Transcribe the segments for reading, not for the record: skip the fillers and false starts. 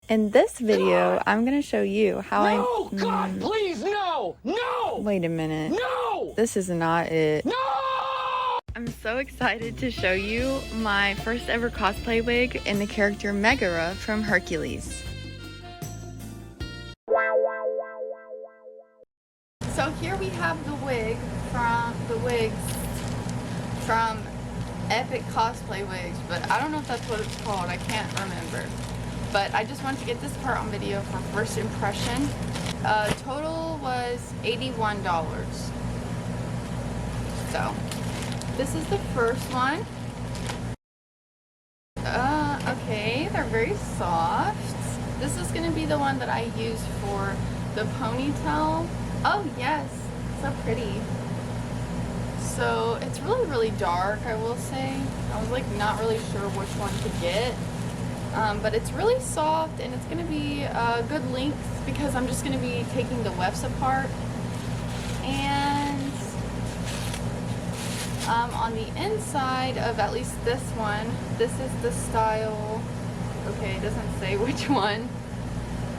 In this video, I'm gonna show you how No! God, please, no! No! Wait a minute. No! This is not it. No! I'm so excited to show you my first ever cosplay wig in the character Megara from Hercules. So here we have the wigs from Epiccosplay wigs, but I don't know if that's what it's called. I can't remember. But I just wanted to get this part on video for first impression. Total was $81. So this is the first one. Okay, they're very soft. This is gonna be the one that I use for the ponytail. Oh yes, so pretty. So it's really dark, I will say. I was like not really sure which one to get. But it's really soft and it's going to be a good length because I'm just going to be taking the wefts apart. And on the inside of at least this one, this is the style. Okay, it doesn't say which one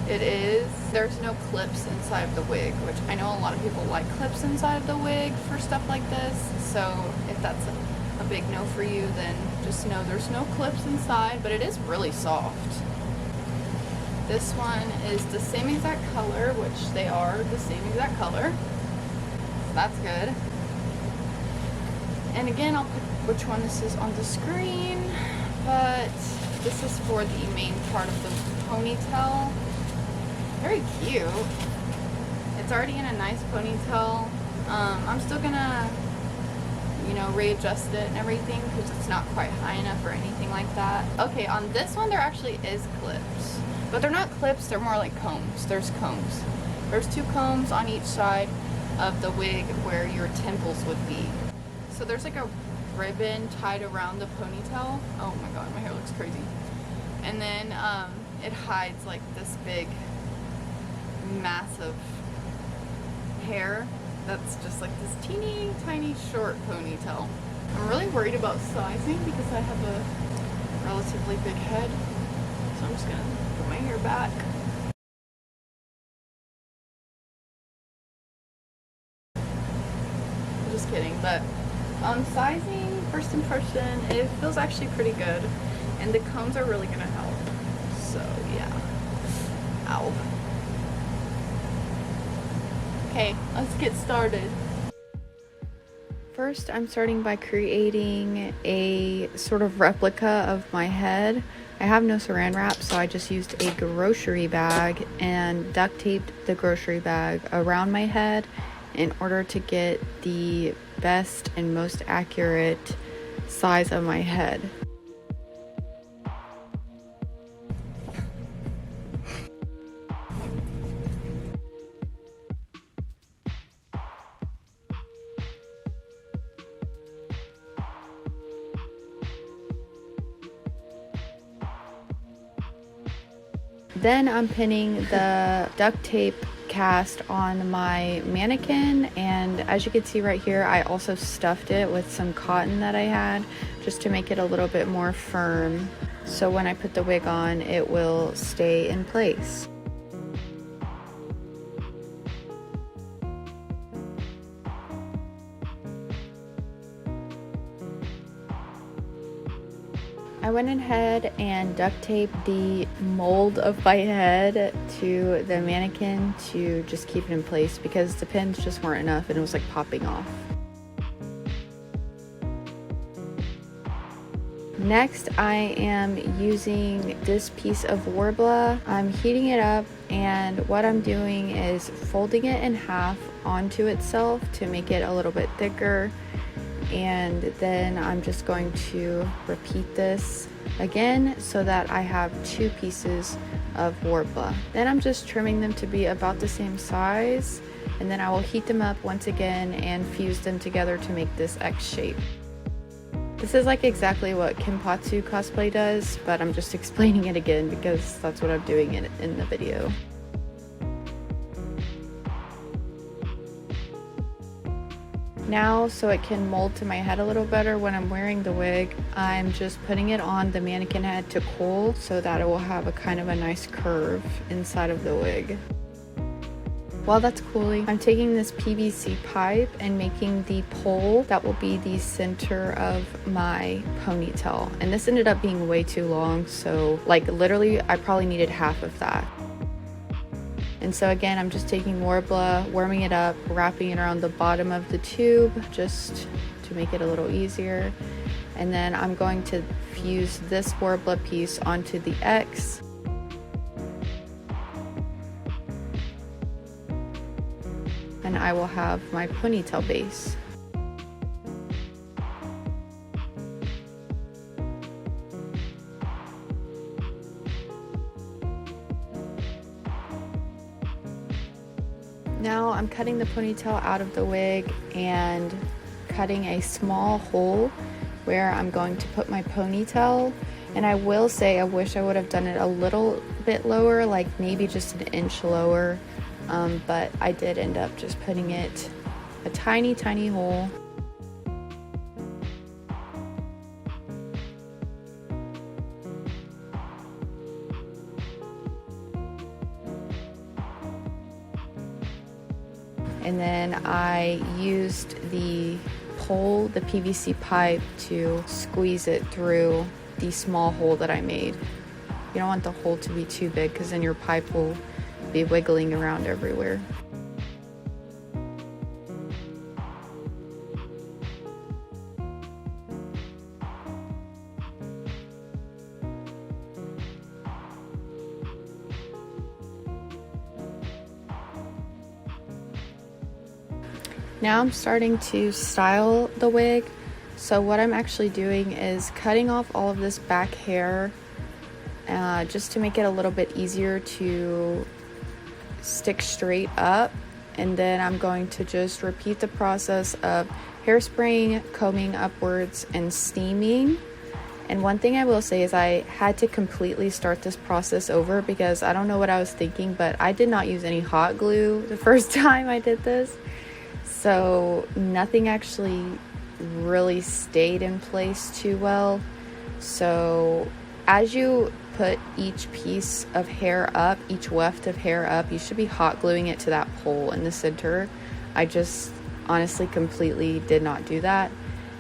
it is. There's no clips inside of the wig, which I know a lot of people like clips inside of the wig for stuff like this. So if that's a big no for you, then just know there's no clips inside, but it is really soft. This one is the same exact color, which they are the same exact color, so that's good. And again, I'll put which one this is on the screen, but this is for the main part of the ponytail. Very cute. It's already in a nice ponytail. I'm still gonna readjust it and everything because it's not quite high enough or anything like that. Okay, on this one there actually is clips, but they're not clips, they're more like combs. There's combs. There's two combs on each side of the wig where your temples would be. So there's like a ribbon tied around the ponytail. Oh my god, my hair looks crazy. And then it hides like this big massive hair that's just like this teeny tiny short ponytail. I'm really worried about sizing because I have a relatively big head, so I'm just gonna put my hair back. I'm just kidding, but sizing, first impression, it feels actually pretty good, and the combs are really gonna help. So yeah. Ow. Okay, let's get started. First, I'm starting by creating a sort of replica of my head. I have no saran wrap, so I just used a grocery bag and duct taped the grocery bag around my head in order to get the best and most accurate size of my head. Then I'm pinning the duct tape cast on my mannequin, and as you can see right here, I also stuffed it with some cotton that I had just to make it a little bit more firm, so when I put the wig on it will stay in place. I went ahead and duct taped the mold of my head to the mannequin to just keep it in place because the pins just weren't enough and it was like popping off. Next, I am using this piece of warbla. I'm heating it up, and what I'm doing is folding it in half onto itself to make it a little bit thicker. And then I'm just going to repeat this again so that I have two pieces of warbla. Then I'm just trimming them to be about the same size, and then I will heat them up once again and fuse them together to make this X shape. This is like exactly what Kenpatsu cosplay does, but I'm just explaining it again because that's what I'm doing in the video. Now, so it can mold to my head a little better when I'm wearing the wig, I'm just putting it on the mannequin head to cool so that it will have a kind of a nice curve inside of the wig. While that's cooling, I'm taking this PVC pipe and making the pole that will be the center of my ponytail. And this ended up being way too long, so like literally I probably needed half of that. And so again, I'm just taking warbla, warming it up, wrapping it around the bottom of the tube just to make it a little easier. And then I'm going to fuse this warbla piece onto the X. And I will have my ponytail base. Now I'm cutting the ponytail out of the wig and cutting a small hole where I'm going to put my ponytail. And I will say I wish I would have done it a little bit lower, like maybe just an inch lower, but I did end up just putting it a tiny hole. And then I used the pole, the PVC pipe, to squeeze it through the small hole that I made. You don't want the hole to be too big because then your pipe will be wiggling around everywhere. Now I'm starting to style the wig. So what I'm actually doing is cutting off all of this back hair just to make it a little bit easier to stick straight up. And then I'm going to just repeat the process of hairspraying, combing upwards, and steaming. And one thing I will say is I had to completely start this process over because I don't know what I was thinking, but I did not use any hot glue the first time I did this. So nothing actually really stayed in place too well. So as you put each piece of hair up, each weft of hair up, you should be hot gluing it to that pole in the center. I just honestly completely did not do that.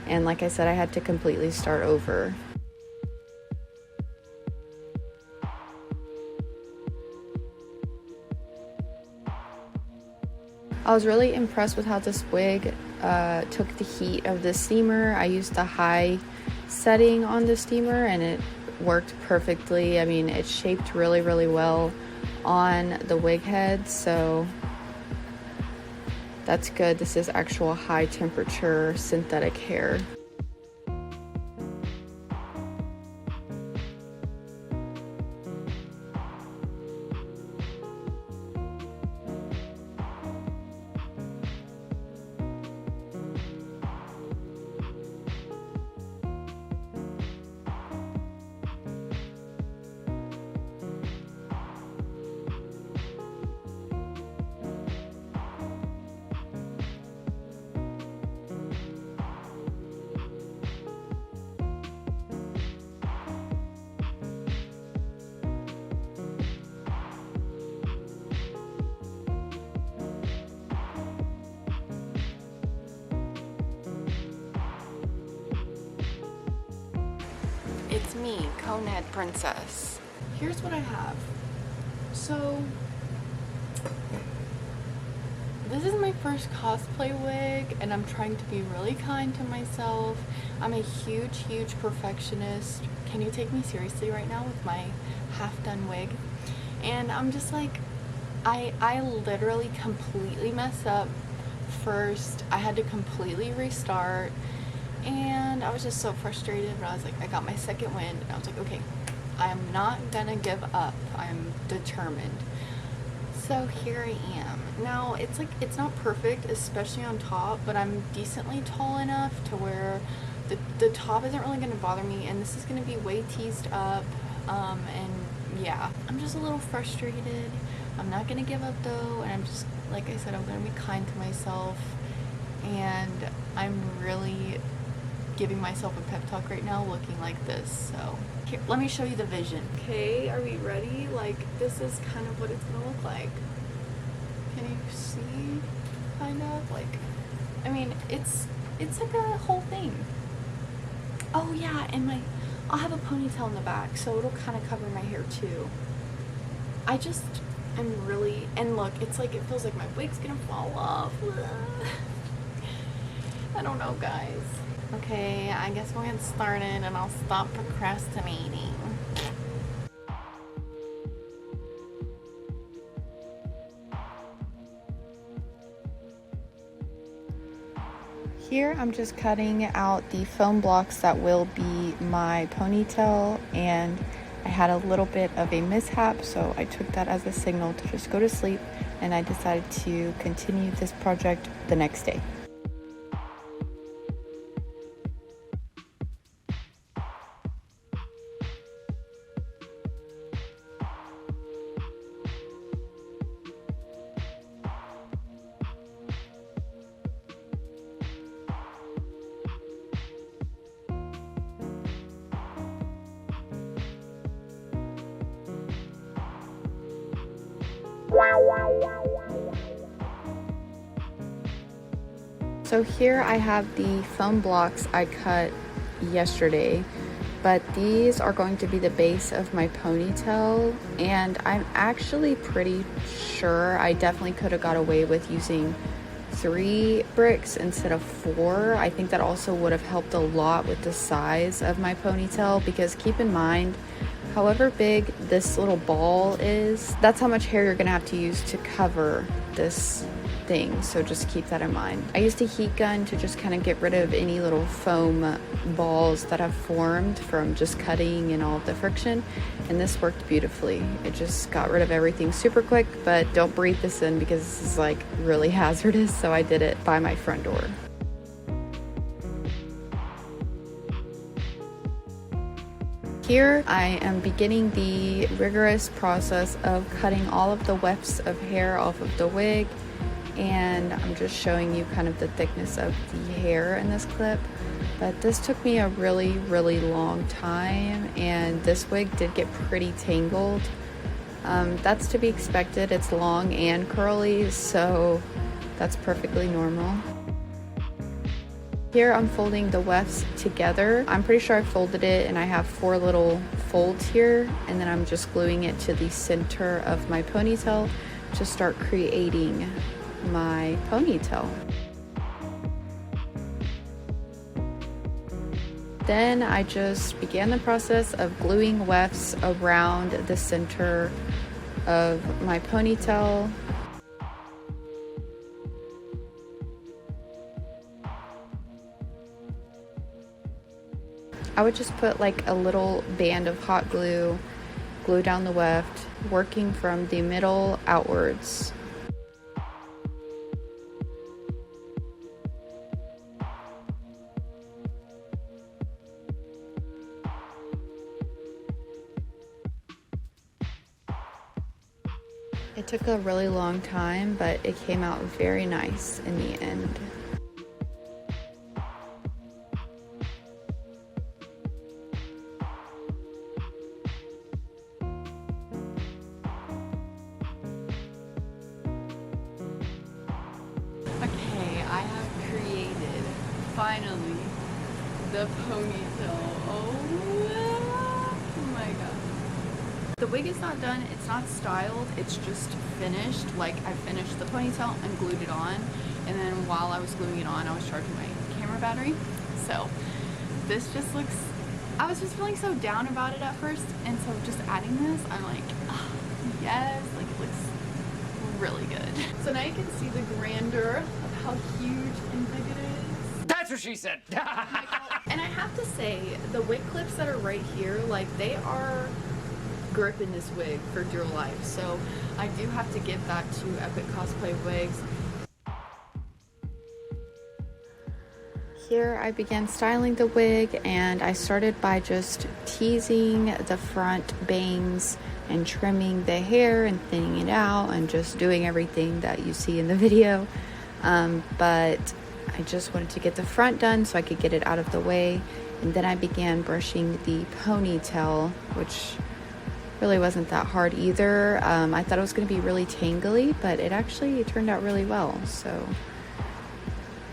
And like I said, I had to completely start over. I was really impressed with how this wig took the heat of the steamer. I used the high setting on the steamer and it worked perfectly. I mean, it shaped really well on the wig head, so that's good. This is actual high temperature synthetic hair. It's me, Conehead Princess. Here's what I have. So, this is my first cosplay wig, and I'm trying to be really kind to myself. I'm a huge perfectionist. Can you take me seriously right now with my half-done wig? And I'm just like, I literally completely messed up first. I had to completely restart. And I was just so frustrated, but I was like, I got my second wind, and I was like, okay, I am not gonna give up. I'm determined. So here I am. Now, it's like, it's not perfect, especially on top, but I'm decently tall enough to where the top isn't really gonna bother me, and this is gonna be way teased up, and yeah. I'm just a little frustrated. I'm not gonna give up though, and I'm just, like I said, I'm gonna be kind to myself. and I'm really giving myself a pep talk right now looking like this. So here, let me show you the vision. Okay, are we ready? Like, this is kind of what it's gonna look like. Can you see? Kind of like, I mean, it's like a whole thing. Oh yeah, and I'll have a ponytail in the back, so it'll kind of cover my hair too. I'm really, and look, it's like, it feels like my wig's gonna fall off. I don't know, guys. Okay, I guess we'll get started and I'll stop procrastinating. Here I'm just cutting out the foam blocks that will be my ponytail, and I had a little bit of a mishap, so I took that as a signal to just go to sleep, and I decided to continue this project the next day. So here I have the foam blocks I cut yesterday, but these are going to be the base of my ponytail, and I'm actually pretty sure I definitely could have got away with using 3 bricks instead of 4. I think that also would have helped a lot with the size of my ponytail, because keep in mind, however big this little ball is, that's how much hair you're gonna have to use to cover this thing, so just keep that in mind. I used a heat gun to just kind of get rid of any little foam balls that have formed from just cutting and all of the friction, and this worked beautifully. It just got rid of everything super quick, but don't breathe this in because this is like really hazardous, so I did it by my front door. Here I am beginning the rigorous process of cutting all of the wefts of hair off of the wig, and I'm just showing you kind of the thickness of the hair in this clip. But this took me a really long time, and this wig did get pretty tangled. That's to be expected. It's long and curly, so that's perfectly normal. Here I'm folding the wefts together. I'm pretty sure I folded it and I have 4 little folds here, and then I'm just gluing it to the center of my ponytail to start creating my ponytail. Then I just began the process of gluing wefts around the center of my ponytail. I would just put like a little band of hot glue down the weft, working from the middle outwards. It took a really long time, but it came out very nice in the end. Okay, I have created, finally, the ponytail. Oh my god. The wig is not done, it's not styled, it's just finished. Like, I finished the ponytail and glued it on, and then while I was gluing it on, I was charging my camera battery. So this just looks, I was just feeling so down about it at first, and so just adding this, I'm like, oh, yes, like it looks really good. So now you can see the grandeur of how huge and big it is. That's what she said. And I have to say, the wig clips that are right here, like, they are gripping this wig for dear life. So I do have to give that to epiccosplay wigs. Here I began styling the wig, and I started by just teasing the front bangs and trimming the hair and thinning it out and just doing everything that you see in the video. But I just wanted to get the front done so I could get it out of the way. And then I began brushing the ponytail, which really wasn't that hard either. I thought it was going to be really tangly, but it actually turned out really well. So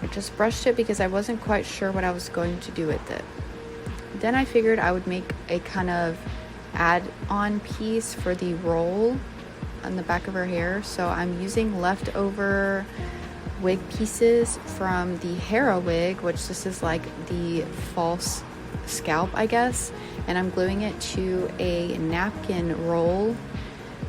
I just brushed it because I wasn't quite sure what I was going to do with it. Then I figured I would make a kind of add-on piece for the roll on the back of her hair. So I'm using leftover wig pieces from the Hera wig, which this is like the false scalp, I guess, and I'm gluing it to a napkin roll,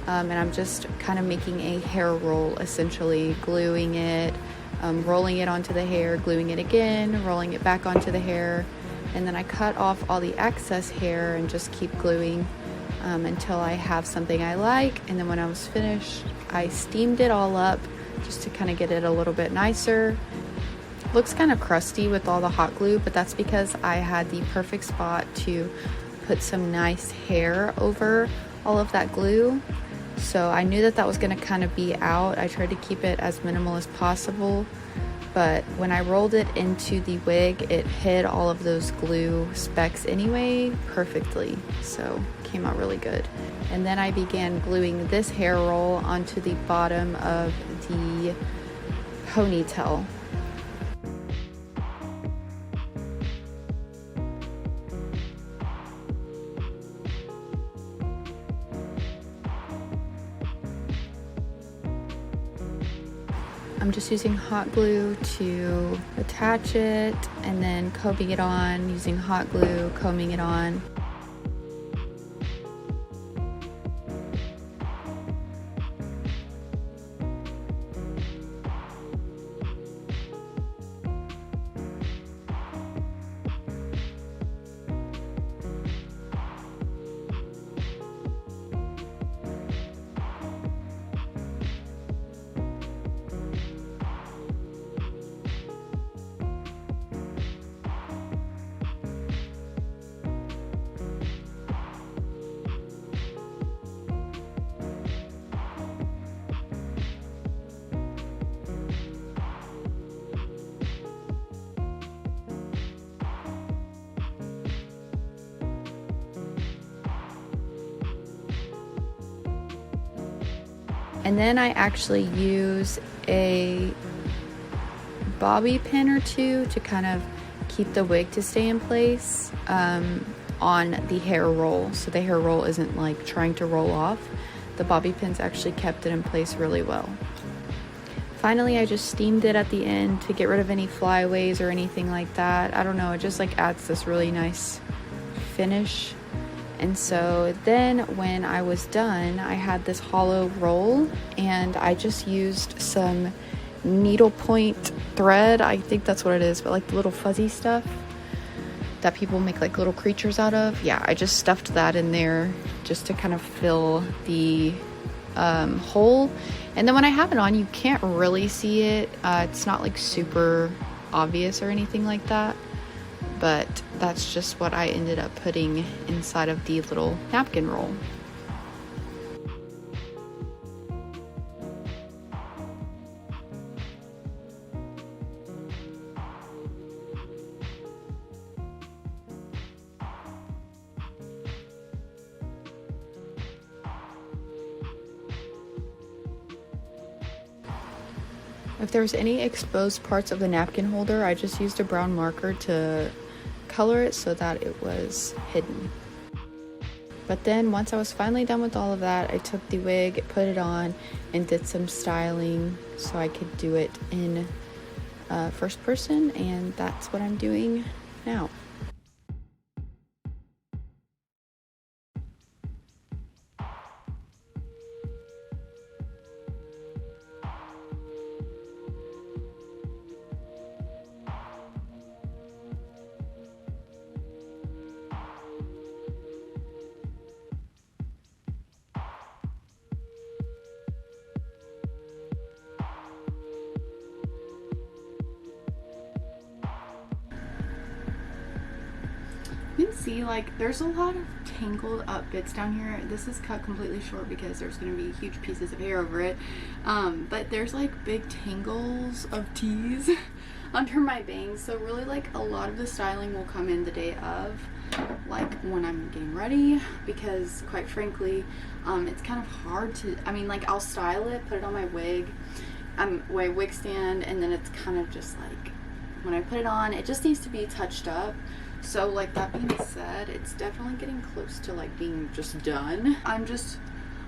and I'm just kind of making a hair roll, essentially gluing it, rolling it onto the hair, gluing it again, rolling it back onto the hair, and then I cut off all the excess hair and just keep gluing until I have something I like. And then when I was finished, I steamed it all up just to kind of get it a little bit nicer. Looks kind of crusty with all the hot glue, but that's because I had the perfect spot to put some nice hair over all of that glue. So I knew that that was going to kind of be out. I tried to keep it as minimal as possible, but when I rolled it into the wig, it hid all of those glue specks anyway perfectly. So it came out really good. And then I began gluing this hair roll onto the bottom of the ponytail. I'm just using hot glue to attach it and then combing it on, using hot glue, combing it on. And then I actually use a bobby pin or two to kind of keep the wig to stay in place on the hair roll. So the hair roll isn't like trying to roll off. The bobby pins actually kept it in place really well. Finally, I just steamed it at the end to get rid of any flyaways or anything like that. I don't know, it just like adds this really nice finish. And so then when I was done, I had this hollow roll and I just used some needlepoint thread. I think that's what it is, but like the little fuzzy stuff that people make like little creatures out of. Yeah, I just stuffed that in there just to kind of fill the hole. And then when I have it on, you can't really see it. It's not like super obvious or anything like that. But that's just what I ended up putting inside of the little napkin roll. If there was any exposed parts of the napkin holder, I just used a brown marker to color it so that it was hidden. But then once I was finally done with all of that, I took the wig, put it on, and did some styling so I could do it in first person, and that's what I'm doing now. You can see like there's a lot of tangled up bits down here. This is cut completely short because there's going to be huge pieces of hair over it. But there's like big tangles of tease under my bangs. So really like a lot of the styling will come in the day of, like when I'm getting ready, because quite frankly, it's kind of hard to, I mean, like I'll style it, put it on my wig, my wig stand, and then it's kind of just like, when I put it on, it just needs to be touched up. So like that being said, it's definitely getting close to like being just done. I'm just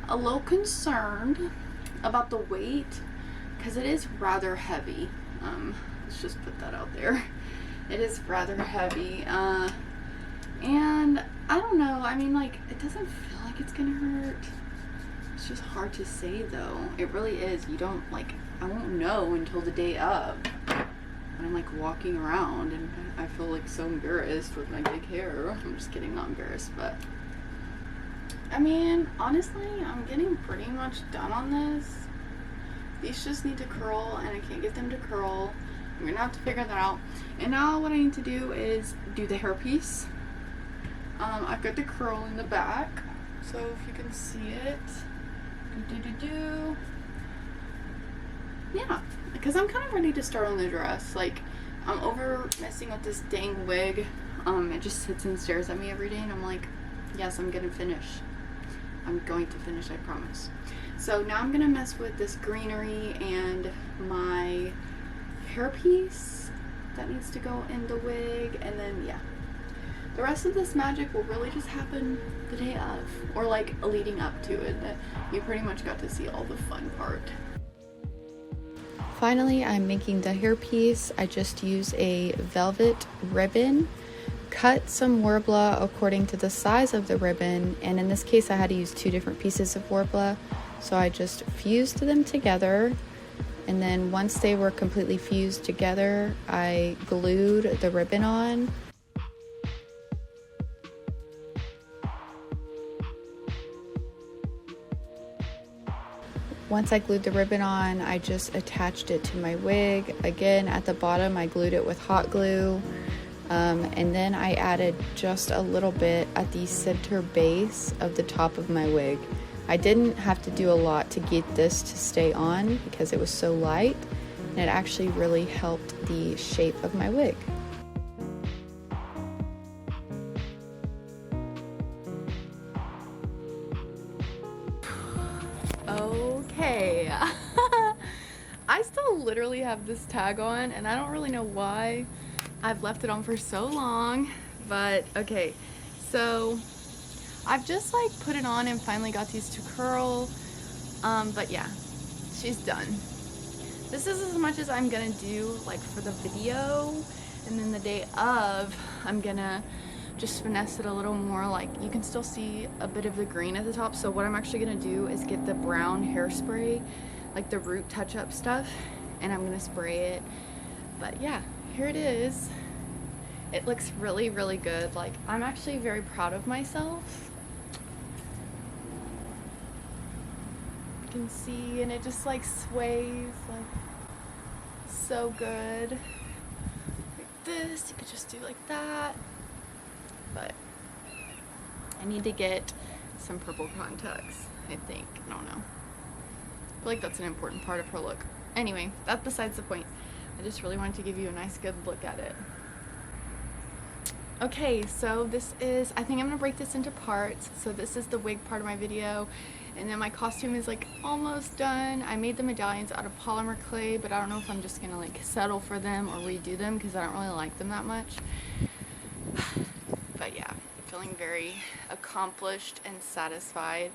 a little concerned about the weight because it is rather heavy. Let's just put that out there. It is rather heavy. And I don't know, I mean, like, it doesn't feel like it's gonna hurt. It's just hard to say though. It really is. You don't, like, I won't know until the day of. When I'm like walking around and I feel like so embarrassed with my big hair. I'm just kidding, not embarrassed, but I mean, honestly, I'm getting pretty much done on this. These just need to curl and I can't get them to curl. I'm gonna have to figure that out. And now what I need to do is do the hairpiece. I've got the curl in the back, so if you can see it. Yeah, because I'm kind of ready to start on the dress. Like, I'm over messing with this dang wig. It just sits and stares at me every day, and I'm like, yes, I'm gonna finish. I'm going to finish, I promise. So now I'm gonna mess with this greenery and my hairpiece that needs to go in the wig, and then yeah. The rest of this magic will really just happen the day of, or like leading up to it. You pretty much got to see all the fun part. Finally, I'm making the hairpiece. I just use a velvet ribbon, cut some warbla according to the size of the ribbon, and in this case I had to use 2 different pieces of warbla, so I just fused them together, and then once they were completely fused together, I glued the ribbon on. Once I glued the ribbon on, I just attached it to my wig. Again, at the bottom, I glued it with hot glue. And then I added just a little bit at the center base of the top of my wig. I didn't have to do a lot to get this to stay on because it was so light, and it actually really helped the shape of my wig. Okay. I still literally have this tag on, and I don't really know why I've left it on for so long, but okay. So I've just like put it on and finally got these to curl, but yeah, she's done. This is as much as I'm gonna do like for the video, and then the day of I'm gonna just finesse it a little more. Like, you can still see a bit of the green at the top, so what I'm actually gonna do is get the brown hairspray, like the root touch-up stuff, and I'm gonna spray it. But yeah, here it is. It looks really, really good. Like, I'm actually very proud of myself. You can see, and it just like sways like so good. Like this, you could just do like that. But I need to get some purple contacts, I think. I don't know. I feel like that's an important part of her look. Anyway, that's besides the point. I just really wanted to give you a nice good look at it. Okay, so this is, I think I'm gonna break this into parts. So this is the wig part of my video, and then my costume is like almost done. I made the medallions out of polymer clay, but I don't know if I'm just gonna like settle for them or redo them because I don't really like them that much. But yeah, feeling very accomplished and satisfied.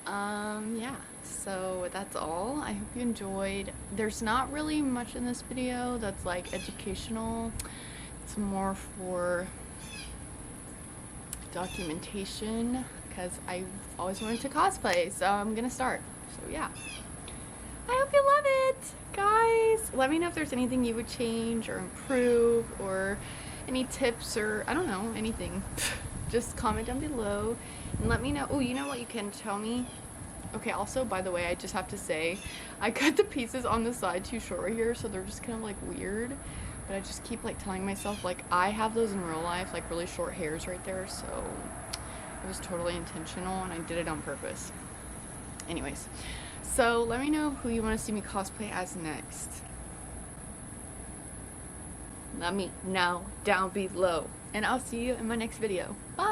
Yeah, so that's all. I hope you enjoyed. There's not really much in this video that's like educational. It's more for documentation because I always wanted to cosplay, so I'm gonna start. So yeah, I hope you love it, guys. Let me know if there's anything you would change or improve, or any tips, or I don't know, anything. Just comment down below and let me know. Oh, you know what you can tell me? Okay, also, by the way, I just have to say, I cut the pieces on the side too short right here, so they're just kind of like weird. But I just keep like telling myself like I have those in real life, like really short hairs right there, so it was totally intentional and I did it on purpose. Anyways, so let me know who you want to see me cosplay as next. Let me know down below, and I'll see you in my next video. Bye!